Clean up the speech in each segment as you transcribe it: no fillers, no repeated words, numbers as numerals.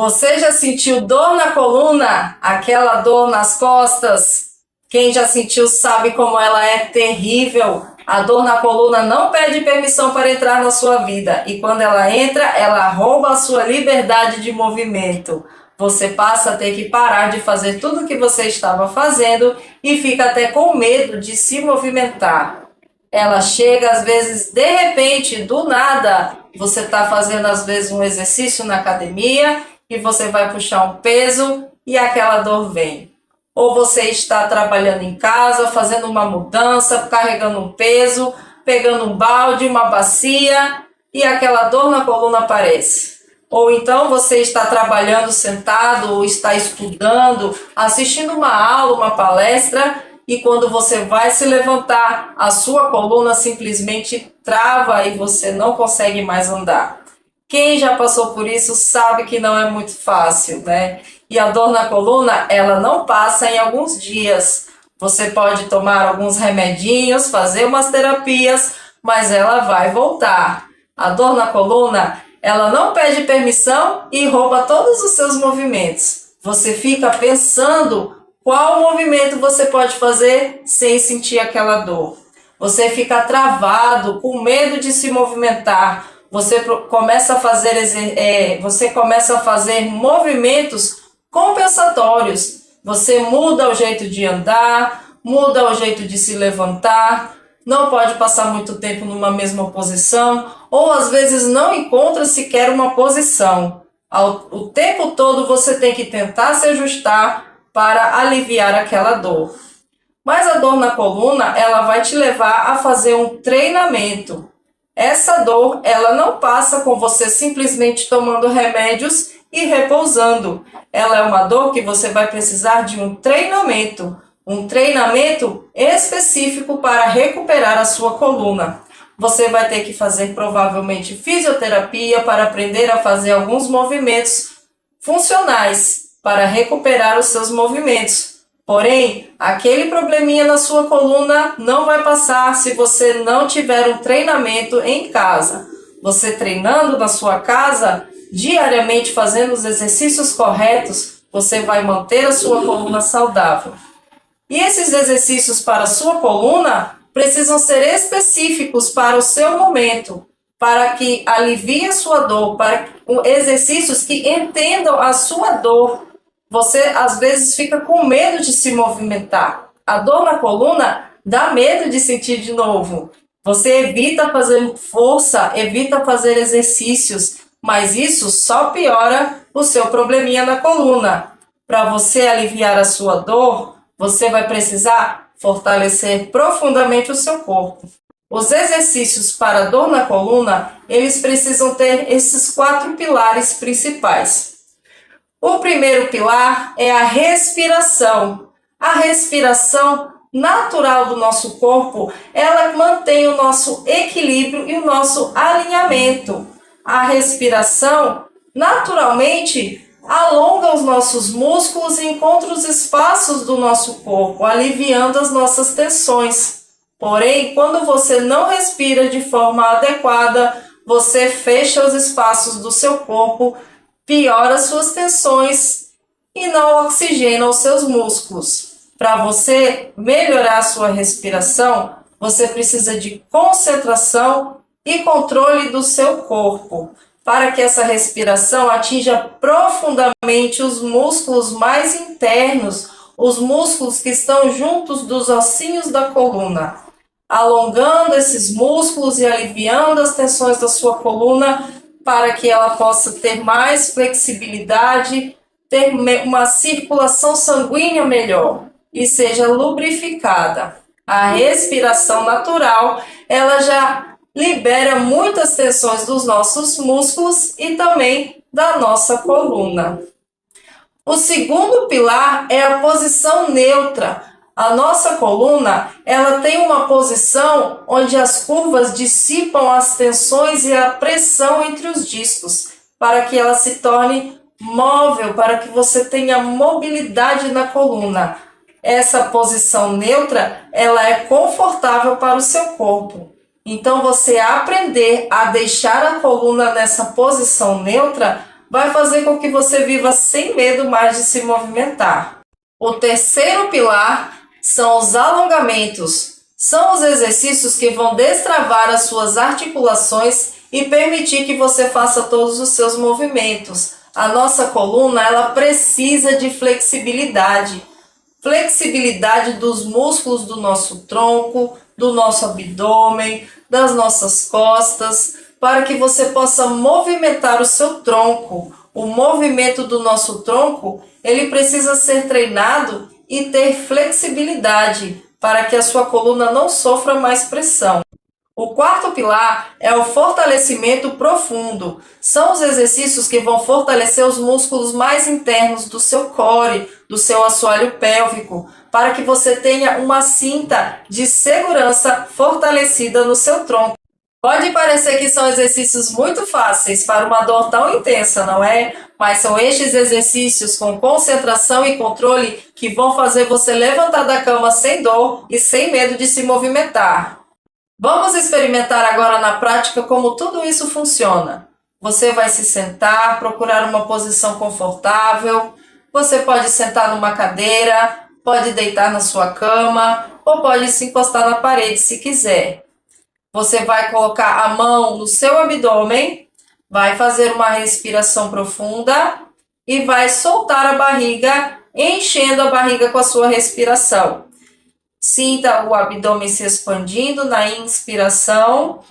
Você já sentiu dor na coluna? Aquela dor nas costas? Quem já sentiu sabe como ela é terrível. A dor na coluna não pede permissão para entrar na sua vida. E quando ela entra, ela rouba a sua liberdade de movimento. Você passa a ter que parar de fazer tudo o que você estava fazendo e fica até com medo de se movimentar. Ela chega às vezes de repente, do nada. Você está fazendo às vezes um exercício na academia e você vai puxar um peso e aquela dor vem. Ou você está trabalhando em casa, fazendo uma mudança, carregando um peso, pegando um balde, uma bacia e aquela dor na coluna aparece. Ou então você está trabalhando sentado, ou está estudando, assistindo uma aula, uma palestra, e quando você vai se levantar, a sua coluna simplesmente trava e você não consegue mais andar. Quem já passou por isso sabe que não é muito fácil, né? E a dor na coluna, ela não passa em alguns dias. Você pode tomar alguns remedinhos, fazer umas terapias, mas ela vai voltar. A dor na coluna, ela não pede permissão e rouba todos os seus movimentos. Você fica pensando qual movimento você pode fazer sem sentir aquela dor. Você fica travado, com medo de se movimentar. Você começa a fazer movimentos compensatórios. Você muda o jeito de andar, muda o jeito de se levantar, não pode passar muito tempo numa mesma posição, ou às vezes não encontra sequer uma posição. O tempo todo você tem que tentar se ajustar para aliviar aquela dor. Mas a dor na coluna, ela vai te levar a fazer um treinamento. Essa dor, ela não passa com você simplesmente tomando remédios e repousando. Ela é uma dor que você vai precisar de um treinamento específico para recuperar a sua coluna. Você vai ter que fazer provavelmente fisioterapia para aprender a fazer alguns movimentos funcionais para recuperar os seus movimentos. Porém, aquele probleminha na sua coluna não vai passar se você não tiver um treinamento em casa. Você treinando na sua casa, diariamente fazendo os exercícios corretos, você vai manter a sua coluna saudável. E esses exercícios para a sua coluna precisam ser específicos para o seu momento, para que alivie a sua dor, para exercícios que entendam a sua dor. Você às vezes fica com medo de se movimentar. A dor na coluna dá medo de sentir de novo. Você evita fazer força, evita fazer exercícios, mas isso só piora o seu probleminha na coluna. Para você aliviar a sua dor, você vai precisar fortalecer profundamente o seu corpo. Os exercícios para dor na coluna, eles precisam ter esses 4 pilares principais. O primeiro pilar é a respiração. A respiração natural do nosso corpo, ela mantém o nosso equilíbrio e o nosso alinhamento. A respiração, naturalmente, alonga os nossos músculos e encontra os espaços do nosso corpo, aliviando as nossas tensões. Porém, quando você não respira de forma adequada, você fecha os espaços do seu corpo, piora as suas tensões e não oxigena os seus músculos. Para você melhorar a sua respiração, você precisa de concentração e controle do seu corpo, para que essa respiração atinja profundamente os músculos mais internos, os músculos que estão juntos dos ossinhos da coluna, alongando esses músculos e aliviando as tensões da sua coluna, para que ela possa ter mais flexibilidade, ter uma circulação sanguínea melhor e seja lubrificada. A respiração natural, ela já libera muitas tensões dos nossos músculos e também da nossa coluna. O segundo pilar é a posição neutra. A nossa coluna, ela tem uma posição onde as curvas dissipam as tensões e a pressão entre os discos, para que ela se torne móvel, para que você tenha mobilidade na coluna. Essa posição neutra, ela é confortável para o seu corpo. Então, você aprender a deixar a coluna nessa posição neutra vai fazer com que você viva sem medo mais de se movimentar. O terceiro pilar são os alongamentos. São os exercícios que vão destravar as suas articulações e permitir que você faça todos os seus movimentos. A nossa coluna, ela precisa de flexibilidade. Flexibilidade dos músculos do nosso tronco, do nosso abdômen, das nossas costas, para que você possa movimentar o seu tronco. O movimento do nosso tronco, ele precisa ser treinado e ter flexibilidade para que a sua coluna não sofra mais pressão. O quarto pilar é o fortalecimento profundo. São os exercícios que vão fortalecer os músculos mais internos do seu core, do seu assoalho pélvico, para que você tenha uma cinta de segurança fortalecida no seu tronco. Pode parecer que são exercícios muito fáceis para uma dor tão intensa, não é? Mas são estes exercícios com concentração e controle que vão fazer você levantar da cama sem dor e sem medo de se movimentar. Vamos experimentar agora na prática como tudo isso funciona. Você vai se sentar, procurar uma posição confortável. Você pode sentar numa cadeira, pode deitar na sua cama ou pode se encostar na parede se quiser. Você vai colocar a mão no seu abdômen, vai fazer uma respiração profunda e vai soltar a barriga, enchendo a barriga com a sua respiração. Sinta o abdômen se expandindo na inspiração.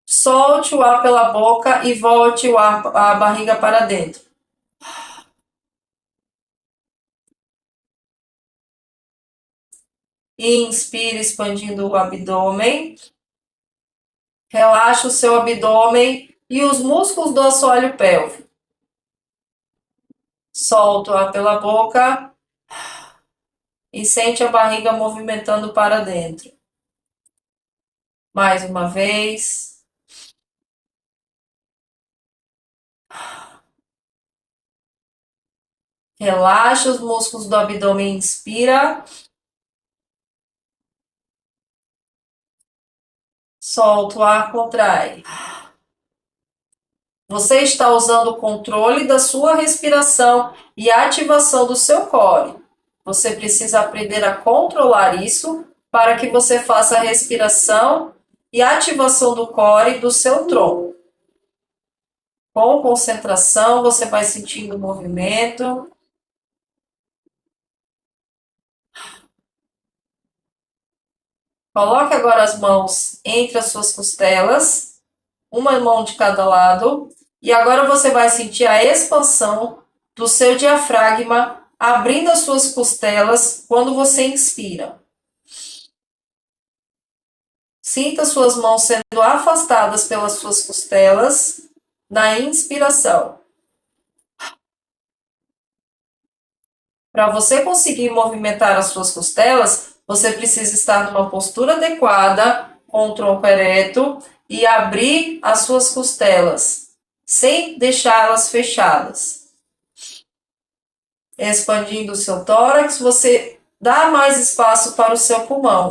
Solte o ar pela boca e volte a barriga para dentro. Inspire, expandindo o abdômen. Relaxa o seu abdômen e os músculos do assoalho pélvico. Solta o ar pela boca e sente a barriga movimentando para dentro. Mais uma vez. Relaxa os músculos do abdômen, inspira. Solta o ar, contrai. Você está usando o controle da sua respiração e a ativação do seu core. Você precisa aprender a controlar isso para que você faça a respiração e a ativação do core do seu tronco. Com concentração, você vai sentindo o movimento. Coloque agora as mãos entre as suas costelas, uma mão de cada lado, e agora você vai sentir a expansão do seu diafragma abrindo as suas costelas quando você inspira. Sinta suas mãos sendo afastadas pelas suas costelas na inspiração. Para você conseguir movimentar as suas costelas, você precisa estar numa postura adequada, com o tronco ereto, e abrir as suas costelas, sem deixá-las fechadas. Expandindo o seu tórax, você dá mais espaço para o seu pulmão.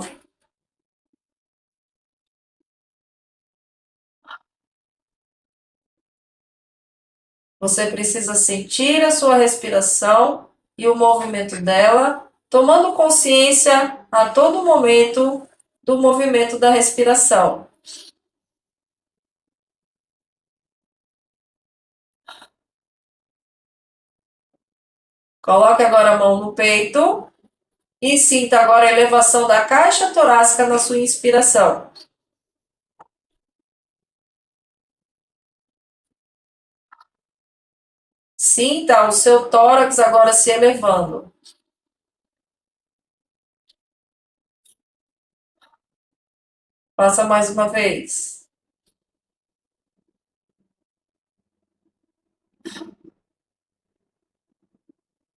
Você precisa sentir a sua respiração e o movimento dela, tomando consciência a todo momento do movimento da respiração. Coloque agora a mão no peito e sinta agora a elevação da caixa torácica na sua inspiração. Sinta o seu tórax agora se elevando. Faça mais uma vez.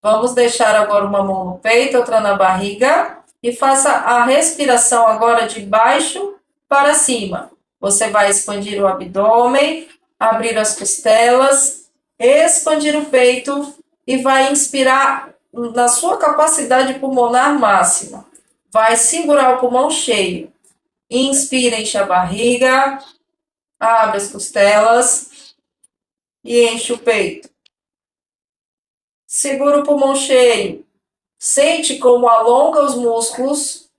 Vamos deixar agora uma mão no peito, outra na barriga e faça a respiração agora de baixo para cima. Você vai expandir o abdômen, abrir as costelas, expandir o peito e vai inspirar na sua capacidade pulmonar máxima. Vai segurar o pulmão cheio. Inspira, enche a barriga. Abre as costelas e enche o peito. Segura o pulmão cheio. Sente como alonga os músculos.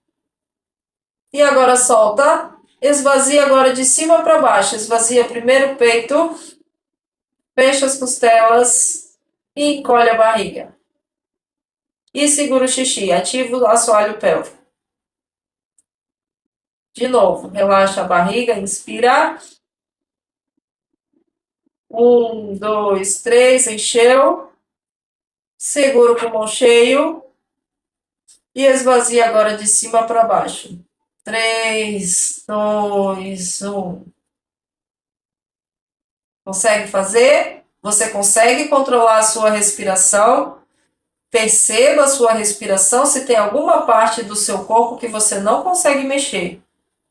E agora solta. Esvazia agora de cima para baixo. Esvazia primeiro o peito. Fecha as costelas e encolhe a barriga. E segura o xixi. Ativa o assoalho pélvico. De novo, relaxa a barriga. Inspira. 1, 2, 3. Encheu. Segura o pulmão cheio. E esvazia agora de cima para baixo. 3, 2, 1. Consegue fazer? Você consegue controlar a sua respiração? Perceba a sua respiração se tem alguma parte do seu corpo que você não consegue mexer.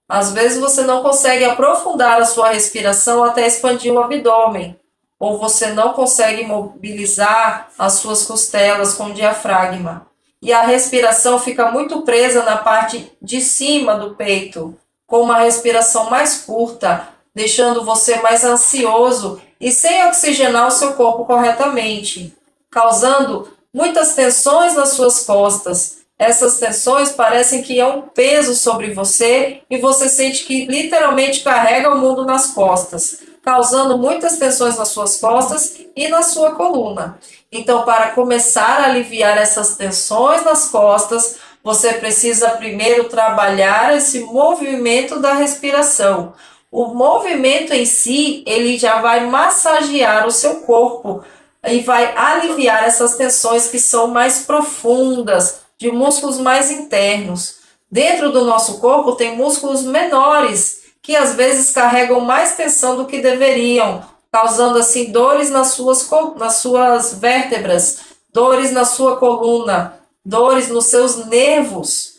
Às vezes você não consegue aprofundar a sua respiração até expandir o abdômen. Ou você não consegue mobilizar as suas costelas com o diafragma. E a respiração fica muito presa na parte de cima do peito, com uma respiração mais curta, deixando você mais ansioso e sem oxigenar o seu corpo corretamente, causando muitas tensões nas suas costas. Essas tensões parecem que é um peso sobre você e você sente que literalmente carrega o mundo nas costas, causando muitas tensões nas suas costas e na sua coluna. Então, para começar a aliviar essas tensões nas costas, você precisa primeiro trabalhar esse movimento da respiração. O movimento em si, ele já vai massagear o seu corpo e vai aliviar essas tensões que são mais profundas, de músculos mais internos. Dentro do nosso corpo tem músculos menores, que às vezes carregam mais tensão do que deveriam, causando assim dores nas suas vértebras, dores na sua coluna, dores nos seus nervos.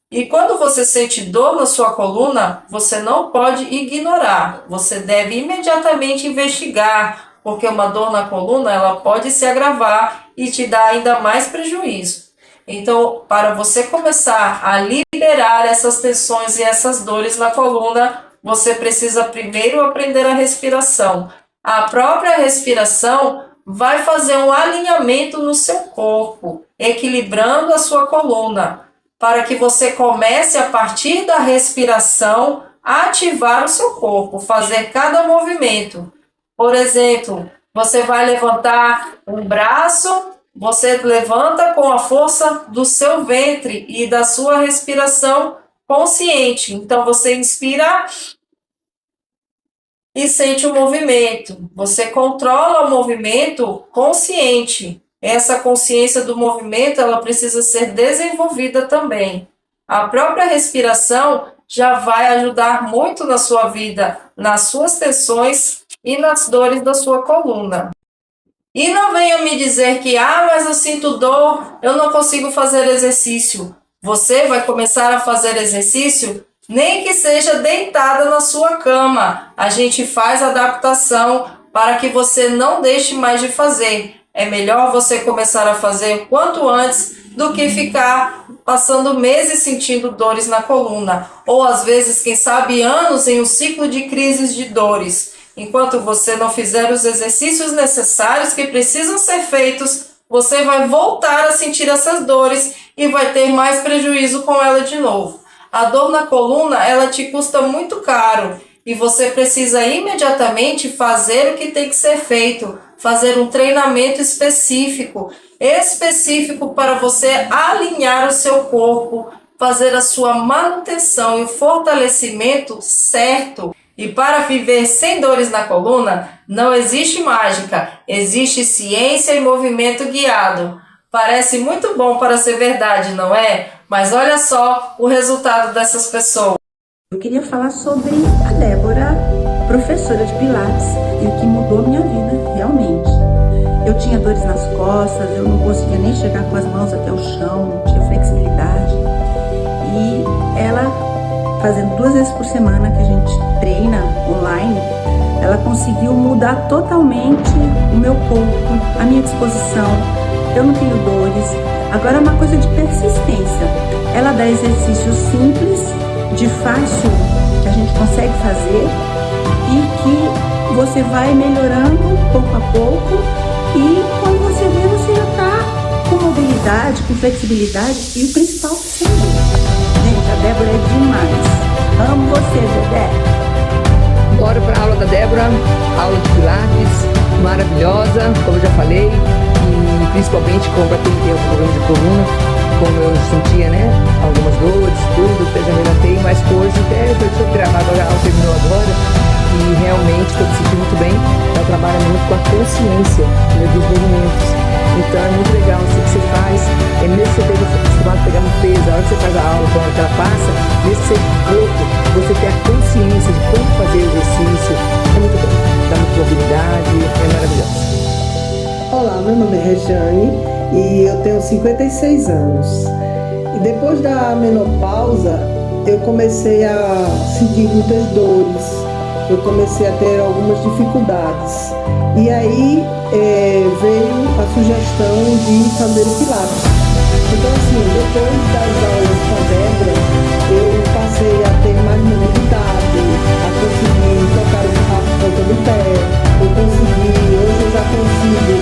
E quando você sente dor na sua coluna, você não pode ignorar, você deve imediatamente investigar, porque uma dor na coluna ela pode se agravar e te dar ainda mais prejuízo. Então, para você começar a liberar essas tensões e essas dores na coluna, você precisa primeiro aprender a respiração. A própria respiração vai fazer um alinhamento no seu corpo, equilibrando a sua coluna, para que você comece a partir da respiração a ativar o seu corpo, fazer cada movimento. Por exemplo, você vai levantar um braço, você levanta com a força do seu ventre e da sua respiração consciente. Então, você inspira e sente o movimento. Você controla o movimento consciente. Essa consciência do movimento, ela precisa ser desenvolvida também. A própria respiração já vai ajudar muito na sua vida, nas suas tensões e nas dores da sua coluna. E não venha me dizer que, mas eu sinto dor, eu não consigo fazer exercício. Você vai começar a fazer exercício, nem que seja deitada na sua cama. A gente faz adaptação para que você não deixe mais de fazer. É melhor você começar a fazer quanto antes do que ficar passando meses sentindo dores na coluna. Ou às vezes, quem sabe, anos em um ciclo de crises de dores. Enquanto você não fizer os exercícios necessários que precisam ser feitos, você vai voltar a sentir essas dores e vai ter mais prejuízo com ela de novo. A dor na coluna, ela te custa muito caro e você precisa imediatamente fazer o que tem que ser feito, fazer um treinamento específico para você alinhar o seu corpo, fazer a sua manutenção e o fortalecimento certo. E para viver sem dores na coluna, não existe mágica, existe ciência e movimento guiado. Parece muito bom para ser verdade, não é? Mas olha só o resultado dessas pessoas. Eu queria falar sobre a Débora, professora de Pilates, e o que mudou minha vida, realmente. Eu tinha dores nas costas, eu não conseguia nem chegar com as mãos até o chão, não tinha flexibilidade. E ela, fazendo 2 vezes por semana que a gente treina online, ela conseguiu mudar totalmente o meu corpo, a minha disposição. Eu não tenho dores. Agora é uma coisa de persistência. Ela dá exercícios simples, de fácil, que a gente consegue fazer e que você vai melhorando pouco a pouco e quando você vê, você já está com mobilidade, com flexibilidade e o principal, saúde. Gente, a Débora é demais. Amo você, Dedé. Bora para a aula da Débora, aula de Pilates, maravilhosa, como eu já falei, e principalmente para quem tem algum problema de coluna, como eu sentia, né, algumas dores, tudo, até já relatei, mas hoje até foi gravado, a aula terminou agora, e realmente estou me sentindo muito bem. Ela trabalha muito com a consciência, né, dos movimentos, então é muito legal o que você faz, mesmo que você esteja acostumado a pegar um peso, a hora que você faz a aula, quando ela passa, nesse seu corpo, você tem a consciência de como fazer o exercício, é muito bom, dá muita mobilidade, é maravilhoso. Olá, meu nome é Regiane e eu tenho 56 anos. E depois da menopausa, eu comecei a sentir muitas dores, eu comecei a ter algumas dificuldades. E aí veio a sugestão de fazer o Pilates. Então assim, depois das aulas com a Débora, eu passei a ter mais mobilidade, a conseguir tocar a ponta do pé, hoje eu já consigo